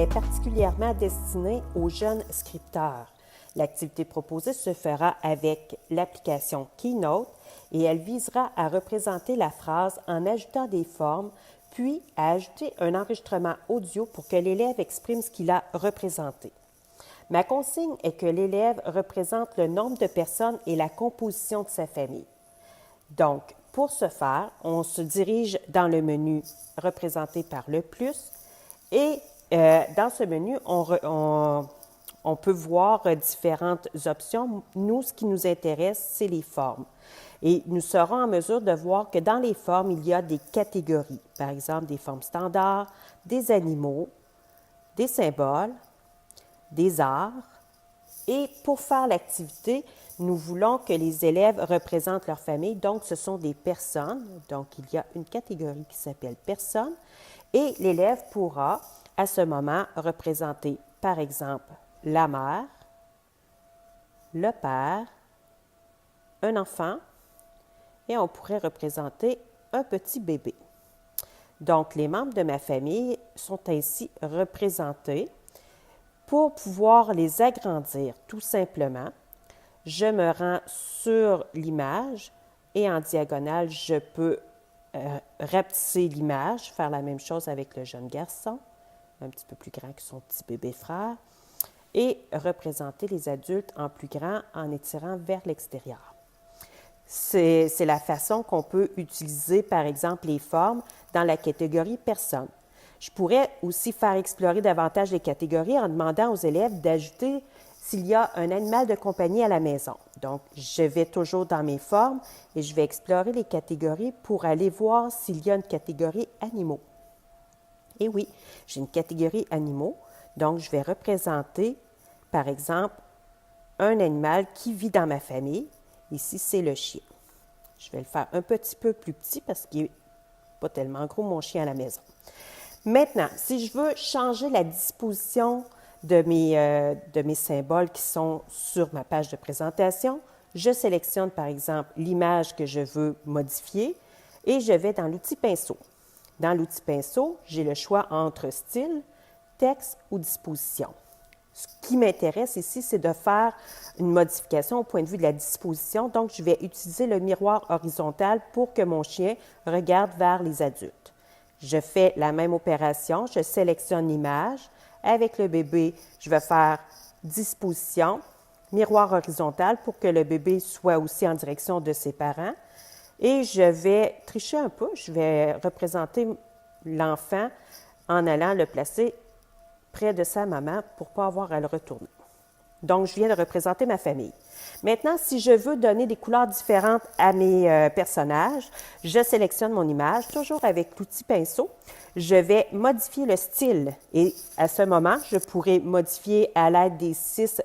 est particulièrement destinée aux jeunes scripteurs. L'activité proposée se fera avec l'application Keynote et elle visera à représenter la phrase en ajoutant des formes, puis à ajouter un enregistrement audio pour que l'élève exprime ce qu'il a représenté. Ma consigne est que l'élève représente le nombre de personnes et la composition de sa famille. Donc, pour ce faire, on se dirige dans le menu représenté par le plus et dans ce menu, on peut voir différentes options. Nous, ce qui nous intéresse, c'est les formes. Et nous serons en mesure de voir que dans les formes, il y a des catégories. Par exemple, des formes standards, des animaux, des symboles, des arts. Et pour faire l'activité, nous voulons que les élèves représentent leur famille. Donc, ce sont des personnes. Donc, il y a une catégorie qui s'appelle personnes. Et l'élève pourra, à ce moment, représenter, par exemple, la mère, le père, un enfant, et on pourrait représenter un petit bébé. Donc, les membres de ma famille sont ainsi représentés. Pour pouvoir les agrandir, tout simplement, je me rends sur l'image et en diagonale, je peux rapetisser l'image, faire la même chose avec le jeune garçon, un petit peu plus grand que son petit bébé frère, et représenter les adultes en plus grand en étirant vers l'extérieur. C'est la façon qu'on peut utiliser, par exemple, les formes dans la catégorie personnes. Je pourrais aussi faire explorer davantage les catégories en demandant aux élèves d'ajouter s'il y a un animal de compagnie à la maison. Donc, je vais toujours dans mes formes et je vais explorer les catégories pour aller voir s'il y a une catégorie animaux. Et oui, j'ai une catégorie animaux, donc je vais représenter, par exemple, un animal qui vit dans ma famille. Ici, c'est le chien. Je vais le faire un petit peu plus petit parce qu'il n'est pas tellement gros, mon chien à la maison. Maintenant, si je veux changer la disposition de mes symboles qui sont sur ma page de présentation, je sélectionne par exemple l'image que je veux modifier et je vais dans l'outil pinceau. Dans l'outil pinceau, j'ai le choix entre style, texte ou disposition. Ce qui m'intéresse ici, c'est de faire une modification au point de vue de la disposition. Donc, je vais utiliser le miroir horizontal pour que mon chien regarde vers les adultes. Je fais la même opération, je sélectionne l'image. Avec le bébé, je vais faire disposition, miroir horizontal pour que le bébé soit aussi en direction de ses parents. Et je vais tricher un peu, je vais représenter l'enfant en allant le placer près de sa maman pour ne pas avoir à le retourner. Donc, je viens de représenter ma famille. Maintenant, si je veux donner des couleurs différentes à mes personnages, je sélectionne mon image, toujours avec l'outil pinceau. Je vais modifier le style et à ce moment, je pourrais modifier à l'aide des 6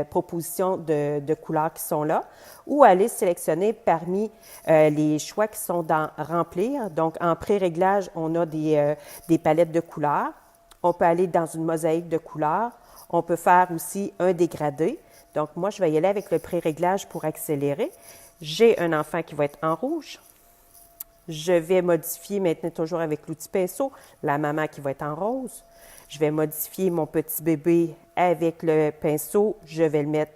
propositions de couleurs qui sont là ou aller sélectionner parmi les choix qui sont dans « Remplir ». Donc, en pré-réglage, on a des palettes de couleurs. On peut aller dans une mosaïque de couleurs. On peut faire aussi un dégradé. Donc, moi, je vais y aller avec le pré-réglage pour accélérer. J'ai un enfant qui va être en rouge. Je vais modifier maintenant toujours avec l'outil pinceau, la maman qui va être en rose. Je vais modifier mon petit bébé avec le pinceau. Je vais le mettre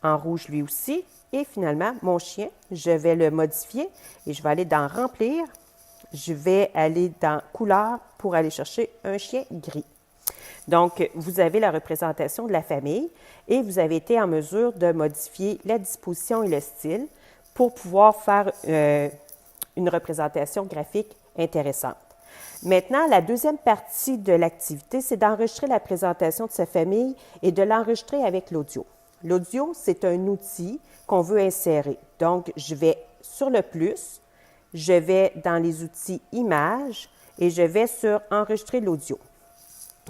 en rouge lui aussi. Et finalement, mon chien, je vais le modifier et je vais aller dans « Remplir ». Je vais aller dans « Couleur » pour aller chercher un chien gris. Donc, vous avez la représentation de la famille et vous avez été en mesure de modifier la disposition et le style pour pouvoir faire une représentation graphique intéressante. Maintenant, la deuxième partie de l'activité, c'est d'enregistrer la présentation de sa famille et de l'enregistrer avec l'audio. L'audio, c'est un outil qu'on veut insérer. Donc, je vais sur le plus, je vais dans les outils Images et je vais sur Enregistrer l'audio.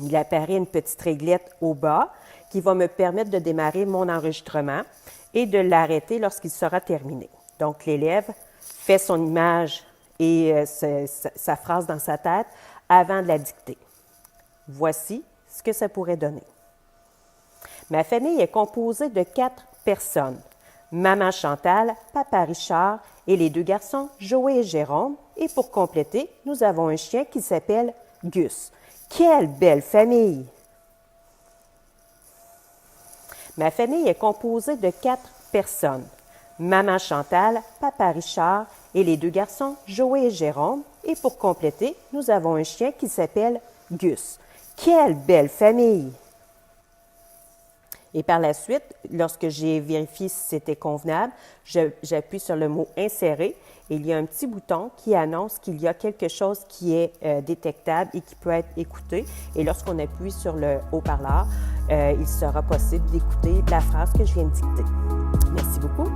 Il apparaît une petite réglette au bas qui va me permettre de démarrer mon enregistrement et de l'arrêter lorsqu'il sera terminé. Donc, l'élève fait son image et sa phrase dans sa tête avant de la dicter. Voici ce que ça pourrait donner. Ma famille est composée de 4 personnes. Maman Chantal, papa Richard et les 2 garçons, Joël et Jérôme. Et pour compléter, nous avons un chien qui s'appelle Gus. Quelle belle famille! Ma famille est composée de 4 personnes. Maman Chantal, papa Richard et les 2 garçons Joël et Jérôme. Et pour compléter, nous avons un chien qui s'appelle Gus. Quelle belle famille! Et par la suite, lorsque j'ai vérifié si c'était convenable, j'appuie sur le mot « Insérer » et il y a un petit bouton qui annonce qu'il y a quelque chose qui est détectable et qui peut être écouté. Et lorsqu'on appuie sur le haut-parleur, il sera possible d'écouter la phrase que je viens de dicter. Merci beaucoup.